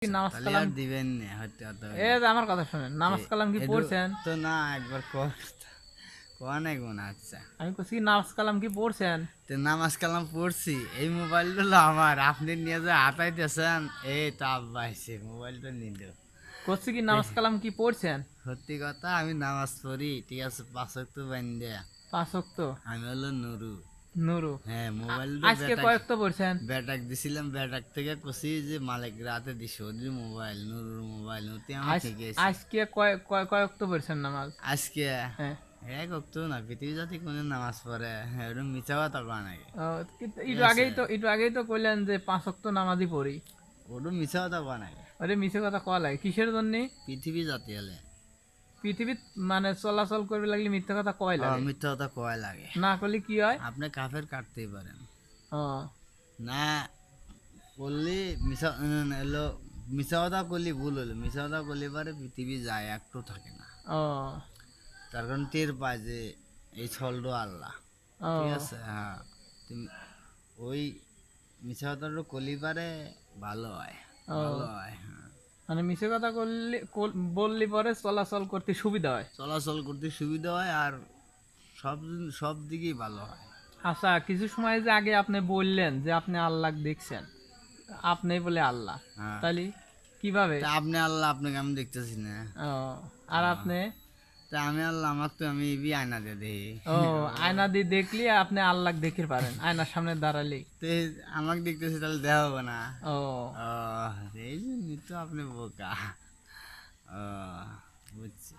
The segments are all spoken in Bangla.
কি নামাজ তাহলে কালাম আর দিবেন না হয়তো অত এ যে আমার কথা শুনেন, নামাজ কালাম কি পড়ছেন? তো না একবার কোয়া নাই গুণ আচ্ছা আমি কইছি কি নামাজ কালাম কি পড়ছেন? তো নামাজ কালাম পড়ছি এই মোবাইলটা হলো আমার আপনি নিয়ে যে হাতাইতেছেন এই তো আব্বা এসে মোবাইলটা নিল কইছি কি নামাজ কালাম কি পড়ছেন? সত্যি কথা আমি নামাজ পড়ি ঠিক আছে ৫ ওয়াক্ত বান্ধে পাঁচ ওয়াক্ত আমি হলো নুরু নুরু। হ্যাঁ মোবাইলটা আজকে কয় ওয়াক্ত পড়ছেন? ব্যাটাক দিছিলাম ব্যাটাক থেকে কষি যে মালিক রাতে দিছে ওদের মোবাইল নুরুর মোবাইল নতি আমার ঠিক আছে আজকে কয় কয় কয় ওয়াক্ত পড়ছেন নামাজ? আজকে হ্যাঁ। এক অক্ত না পৃথিবী জাতি কোনো নামাজ পড়ে হ্যাঁ ওরকম মিছা কথা কয় নাকি ও, ঠিক একটু আছে আগেই তো কইলেন যে পাঁচ ওয়াক্ত নামাজই পড়ি। ওরকম মিছা কথা কয় নাকি আরে মিছে কথা কওয়া লাগে কিসের জন্য? পৃথিবী জাতি হলে পৃথিবীত মানে চলাচল করবে লাগলে মিথ্যা কথা কয় লাগে, মিথ্যা কথা কয় লাগে না করলে কি হয়? আপনি কাফের কাটতেই পারেন ও না করলে মিছা এলো মিছা কথা করলে ভুল হলো মিছা কথা করলে পারে পৃথিবী যায় একটু থাকে না ও তার কারণ টের পায় যে এই ছলটো আল্লাহ ও ঠিক আছে হ্যাঁ তুমি ওই মিছা কথাটা করলে পারে ভালো হয় ও ভালো হয় হ্যাঁ মানে মিছে কথা করলে বললি পরে চলাচল করতে সুবিধা হয়। চলাচল করতে সুবিধা হয় আর সব সব দিকেই ভালো হয় আচ্ছা, কিছু সময় যে আগে আপনি বললেন যে আপনি আল্লাহ দেখছেন, আপনি বলে আল্লাহ, হ্যাঁ তাহলে কিভাবে? তা আপনি আল্লাহ আপনাকে আমি দেখতেছি না ও, আর আপনি? তা আমি আল্লাহ আমার তো আমি এবি আয়না দিয়ে দেখি ও, আয়না দিয়ে দেখলি আপনি আল্লাহ দেখতে পারেন আয়নার সামনে দাঁড়ালি। তো আমাকে দেখতেছি তাহলে দেখা হবে না ও, ও এই জন্যই তো আপনি বোকা ও বুঝছি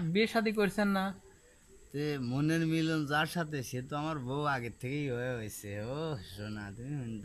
বিয়ে শাদী করছেন না? তে মনের মিলন যার সাথে সে তো আমার বউ আগের থেকেই হয়ে হয়েছে ও শোনা তুমি